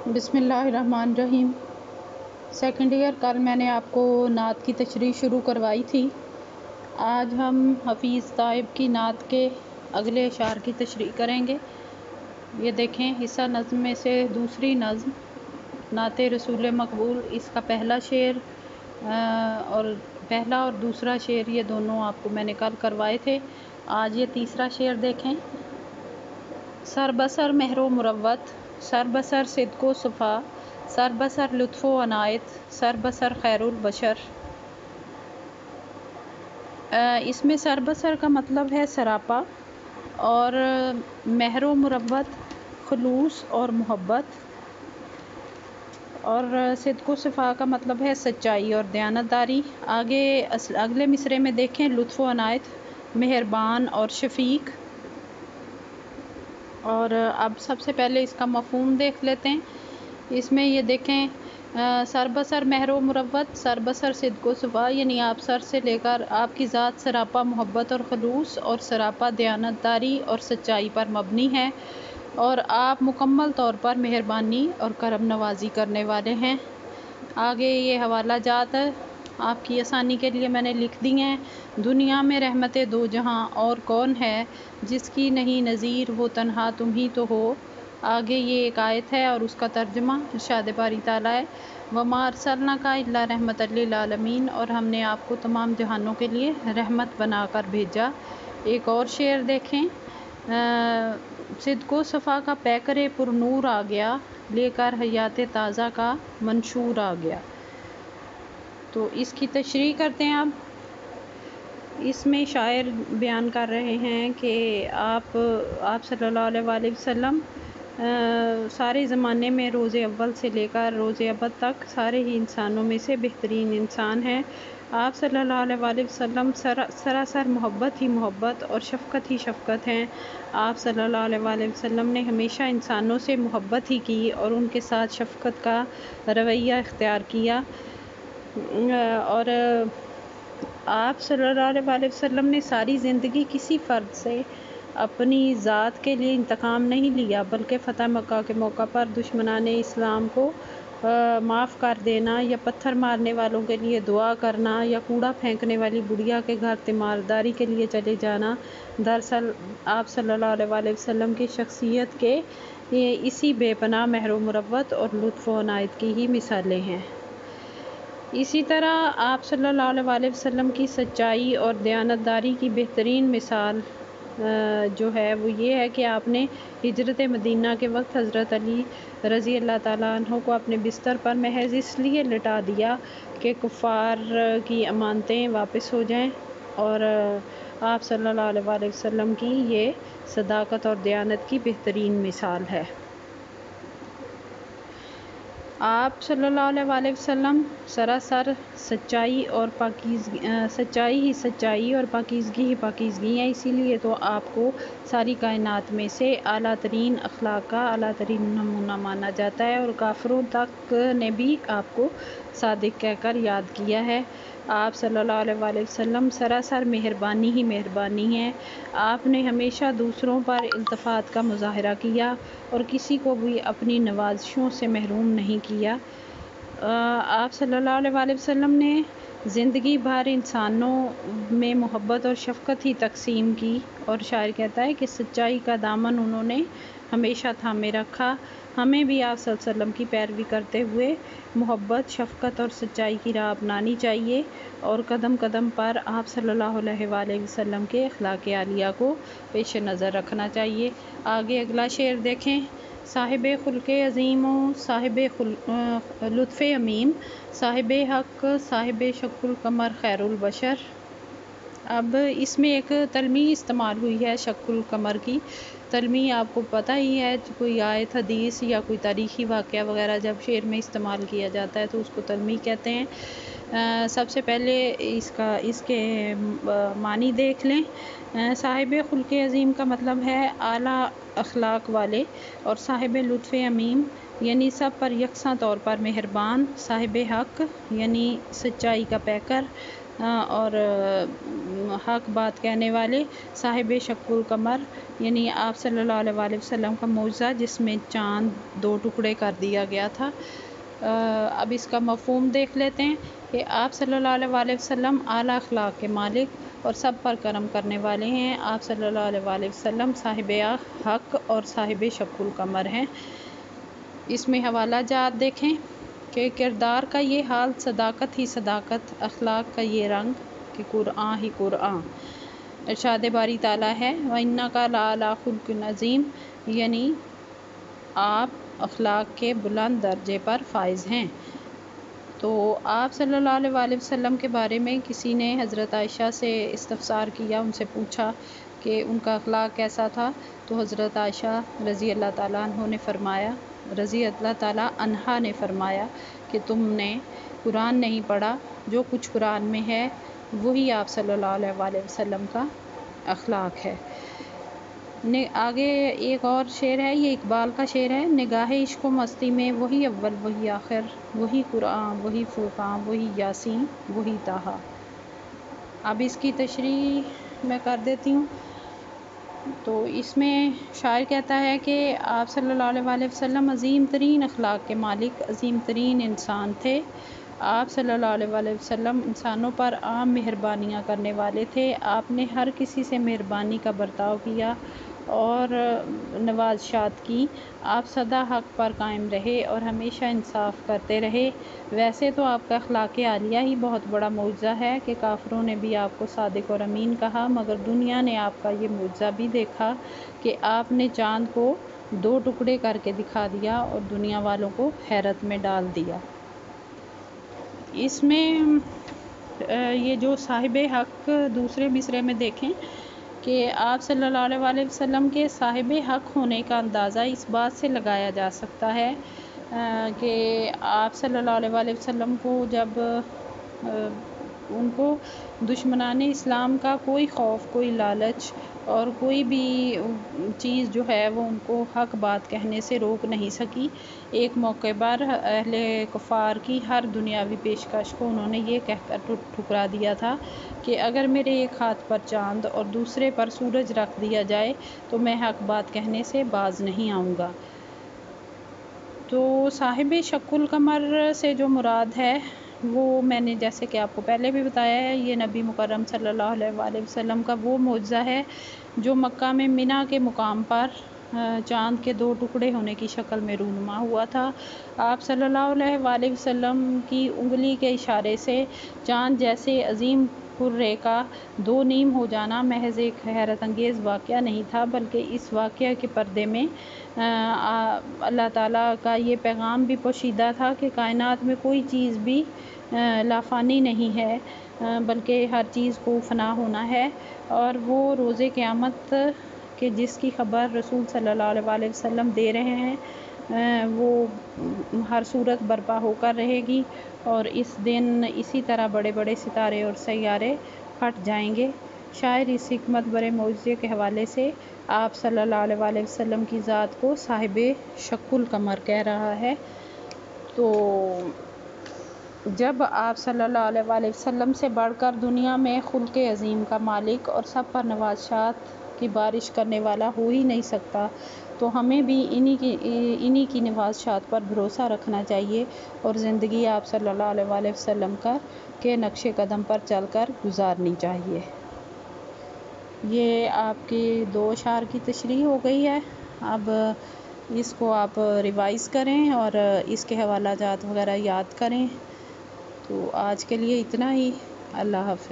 بسم اللہ الرحمن الرحیم۔ سیکنڈ ایئر کل میں نے آپ کو نعت کی تشریح شروع کروائی تھی۔ آج ہم حفیظ طائب کی نعت کے اگلے اشعار کی تشریح کریں گے۔ یہ دیکھیں، حصہ نظم میں سے دوسری نظم نعت رسول مقبول، اس کا پہلا شعر اور پہلا اور دوسرا شعر یہ دونوں آپ کو میں نے کل کروائے تھے۔ آج یہ تیسرا شعر دیکھیں۔ سر بسر مہر و مروت، سر بسر صدق و صفا، سر بسر لطف و عنایت، سر بسر خیر البشر۔ اس میں سر بسر کا مطلب ہے سراپا، اور مہر و مروت خلوص اور محبت، اور صدق و صفا کا مطلب ہے سچائی اور دیانتداری۔ آگے اگلے مصرعے میں دیکھیں، لطف و عنایت مہربان اور شفیق۔ اور اب سب سے پہلے اس کا مفہوم دیکھ لیتے ہیں۔ اس میں یہ دیکھیں، سر بسر مہر و مروت، سر بسر صدق و صفا، یعنی آپ سر سے لے کر آپ کی ذات سراپا محبت اور خلوص اور سراپا دیانتداری اور سچائی پر مبنی ہے، اور آپ مکمل طور پر مہربانی اور کرم نوازی کرنے والے ہیں۔ آگے یہ حوالہ جات آپ کی آسانی کے لیے میں نے لکھ دی ہیں۔ دنیا میں رحمت دو جہاں اور کون ہے، جس کی نہیں نظیر وہ تنہا تم ہی تو ہو۔ آگے یہ ایک آیت ہے اور اس کا ترجمہ ارشاد باری تعالیٰ ہے، وَمَا أَرْسَلْنَاكَ إِلَّا رَحْمَةً لِّلْعَالَمِينَ، اور ہم نے آپ کو تمام جہانوں کے لیے رحمت بنا کر بھیجا۔ ایک اور شعر دیکھیں، صدق و صفا کا پیکرِ پر نور آ گیا، لے کر حیات تازہ کا منشور آ گیا۔ تو اس کی تشریح کرتے ہیں۔ اب اس میں شاعر بیان کر رہے ہیں کہ آپ صلی اللہ علیہ وآلہ وسلم سارے زمانے میں روز اول سے لے کر روز ابد تک سارے ہی انسانوں میں سے بہترین انسان ہیں۔ آپ صلی اللہ علیہ وآلہ وسلم سراسر محبت ہی محبت اور شفقت ہی شفقت ہیں۔ آپ صلی اللہ علیہ وآلہ وسلم نے ہمیشہ انسانوں سے محبت ہی کی اور ان کے ساتھ شفقت کا رویہ اختیار کیا، اور آپ صلی اللہ علیہ وآلہ وسلم نے ساری زندگی کسی فرد سے اپنی ذات کے لیے انتقام نہیں لیا، بلکہ فتح مکہ کے موقع پر دشمنان اسلام کو معاف کر دینا، یا پتھر مارنے والوں کے لیے دعا کرنا، یا کوڑا پھینکنے والی بڑھیا کے گھر تیمارداری کے لیے چلے جانا، دراصل آپ صلی اللہ علیہ وآلہ وسلم کی شخصیت کے اسی بے پناہ مہر و مروت اور لطف و عنایت کی ہی مثالیں ہیں۔ اسی طرح آپ صلی اللہ علیہ وآلہ وسلم کی سچائی اور دیانتداری کی بہترین مثال جو ہے وہ یہ ہے کہ آپ نے ہجرت مدینہ کے وقت حضرت علی رضی اللہ تعالیٰ عنہ کو اپنے بستر پر محض اس لیے لٹا دیا کہ کفار کی امانتیں واپس ہو جائیں، اور آپ صلی اللہ علیہ وآلہ وسلم کی یہ صداقت اور دیانت کی بہترین مثال ہے۔ آپ صلی اللہ علیہ وآلہ وسلم سراسر سچائی اور پاکیزگی ہی پاکیزگی ہیں، اسی لیے تو آپ کو ساری کائنات میں سے اعلیٰ ترین اخلاق کا اعلیٰ ترین نمونہ مانا جاتا ہے، اور کافروں تک نے بھی آپ کو صادق کہہ کر یاد کیا ہے۔ آپ صلی اللہ علیہ وآلہ وسلم سراسر مہربانی ہی مہربانی ہیں۔ آپ نے ہمیشہ دوسروں پر التفات کا مظاہرہ کیا اور کسی کو بھی اپنی نوازشوں سے محروم نہیں کیا۔ آپ صلی اللہ علیہ وآلہ وسلم نے زندگی بھر انسانوں میں محبت اور شفقت ہی تقسیم کی، اور شاعر کہتا ہے کہ سچائی کا دامن انہوں نے ہمیشہ تھامے رکھا۔ ہمیں بھی آپ صلی اللہ علیہ وسلم کی پیروی کرتے ہوئے محبت، شفقت اور سچائی کی راہ اپنانی چاہیے، اور قدم قدم پر آپ صلی اللہ علیہ وآلہ وسلم کے اخلاق عالیہ کو پیش نظر رکھنا چاہیے۔ آگے اگلا شعر دیکھیں، صاحب خلق عظیم و صاحب لطف عمیم، صاحب حق صاحب شق القمر خیر البشر۔ اب اس میں ایک تلمیح استعمال ہوئی ہے شق القمر کی۔ تلمیح آپ کو پتہ ہی ہے، کوئی آیت حدیث یا کوئی تاریخی واقعہ وغیرہ جب شعر میں استعمال کیا جاتا ہے تو اس کو تلمیح کہتے ہیں۔ سب سے پہلے اس کے معنی دیکھ لیں۔ صاحب خلق عظیم کا مطلب ہے اعلیٰ اخلاق والے، اور صاحب لطف عمیم یعنی سب پر یکساں طور پر مہربان، صاحب حق یعنی سچائی کا پیکر اور حق بات کہنے والے، صاحب شق القمر یعنی آپ صلی اللہ علیہ وآلہ وسلم کا معجزہ جس میں چاند 2 ٹکڑے کر دیا گیا تھا۔ اب اس کا مفہوم دیکھ لیتے ہیں کہ آپ صلی اللہ علیہ وآلہ وسلم اعلیٰ اخلاق کے مالک اور سب پر کرم کرنے والے ہیں۔ آپ صلی اللہ علیہ وآلہ وسلم صاحب حق اور صاحب شق القمر ہیں۔ اس میں حوالہ جات دیکھیں کہ کردار کا یہ حال، صداقت ہی صداقت، اخلاق کا یہ رنگ کہ قرآن ہی قرآن۔ ارشاد باری تعالیٰ ہے وَإِنَّكَ لَعَلَىٰ خُلُقٍ عَظِيمٍ یعنی آپ اخلاق کے بلند درجے پر فائز ہیں۔ تو آپ صلی اللہ علیہ وآلہ وسلم کے بارے میں کسی نے حضرت عائشہ سے استفسار کیا، ان سے پوچھا کہ ان کا اخلاق کیسا تھا، تو حضرت عائشہ رضی اللہ تعالیٰ عنہا نے فرمایا کہ تم نے قرآن نہیں پڑھا، جو کچھ قرآن میں ہے وہی آپ صلی اللہ علیہ وآلہ وسلم کا اخلاق ہے۔ آگے ایک اور شعر ہے، یہ اقبال کا شعر ہے، نگاہ عشق و مستی میں وہی اول وہی آخر، وہی قرآن وہی فرقان وہی یاسین وہی طٰہٰ۔ اب اس کی تشریح میں کر دیتی ہوں۔ تو اس میں شاعر کہتا ہے کہ آپ صلی اللہ علیہ وآلہ وسلم عظیم ترین اخلاق کے مالک، عظیم ترین انسان تھے۔ آپ صلی اللہ علیہ وآلہ وسلم انسانوں پر عام مہربانیاں کرنے والے تھے۔ آپ نے ہر کسی سے مہربانی کا برتاؤ کیا اور نوازشات کی۔ آپ سدا حق پر قائم رہے اور ہمیشہ انصاف کرتے رہے۔ ویسے تو آپ کا اخلاق عالیہ ہی بہت بڑا معجزہ ہے کہ کافروں نے بھی آپ کو صادق اور امین کہا، مگر دنیا نے آپ کا یہ معجزہ بھی دیکھا کہ آپ نے چاند کو 2 ٹکڑے کر کے دکھا دیا اور دنیا والوں کو حیرت میں ڈال دیا۔ اس میں یہ جو صاحب حق دوسرے مصرعے میں دیکھیں کہ آپ صلی اللہ علیہ وآلہ وسلم کے صاحب حق ہونے کا اندازہ اس بات سے لگایا جا سکتا ہے کہ آپ صلی اللہ علیہ وآلہ وسلم کو جب ان کو دشمنان اسلام کا کوئی خوف، کوئی لالچ اور کوئی بھی چیز جو ہے وہ ان کو حق بات کہنے سے روک نہیں سکی۔ ایک موقع پر اہل کفار کی ہر دنیاوی پیشکش کو انہوں نے یہ کہہ کر ٹھکرا دیا تھا کہ اگر میرے ایک ہاتھ پر چاند اور دوسرے پر سورج رکھ دیا جائے تو میں حق بات کہنے سے باز نہیں آؤں گا۔ تو صاحب شق القمر سے جو مراد ہے وہ میں نے جیسے کہ آپ کو پہلے بھی بتایا ہے، یہ نبی مکرم صلی اللہ علیہ وآلہ وسلم کا وہ معجزہ ہے جو مکہ میں منی کے مقام پر چاند کے 2 ٹکڑے ہونے کی شکل میں رونما ہوا تھا۔ آپ صلی اللہ علیہ وآلہ وسلم کی انگلی کے اشارے سے چاند جیسے عظیم کرے کا 2 نیم ہو جانا محض ایک حیرت انگیز واقعہ نہیں تھا، بلکہ اس واقعہ کے پردے میں اللہ تعالیٰ کا یہ پیغام بھی پوشیدہ تھا کہ کائنات میں کوئی چیز بھی لافانی نہیں ہے، بلکہ ہر چیز کو فنا ہونا ہے، اور وہ روز قیامت کہ جس کی خبر رسول صلی اللہ علیہ وآلہ وسلم دے رہے ہیں وہ ہر صورت برپا ہو کر رہے گی، اور اس دن اسی طرح بڑے بڑے ستارے اور سیارے پھٹ جائیں گے۔ شاعر اس حکمت برے معجزے کے حوالے سے آپ صلی اللہ علیہ وآلہ وسلم کی ذات کو صاحب شق القمر کہہ رہا ہے۔ تو جب آپ صلی اللہ علیہ وآلہ وسلم سے بڑھ کر دنیا میں خلق عظیم کا مالک اور سب پر نوازشات کی بارش کرنے والا ہو ہی نہیں سکتا، تو ہمیں بھی انہی کی نوازشات پر بھروسہ رکھنا چاہیے اور زندگی آپ صلی اللہ علیہ وآلہ وسلم کے نقش قدم پر چل کر گزارنی چاہیے۔ یہ آپ کی 2 اشعار کی تشریح ہو گئی ہے۔ اب اس کو آپ ریوائز کریں اور اس کے حوالہ جات وغیرہ یاد کریں۔ تو آج کے لیے اتنا ہی۔ اللہ حافظ۔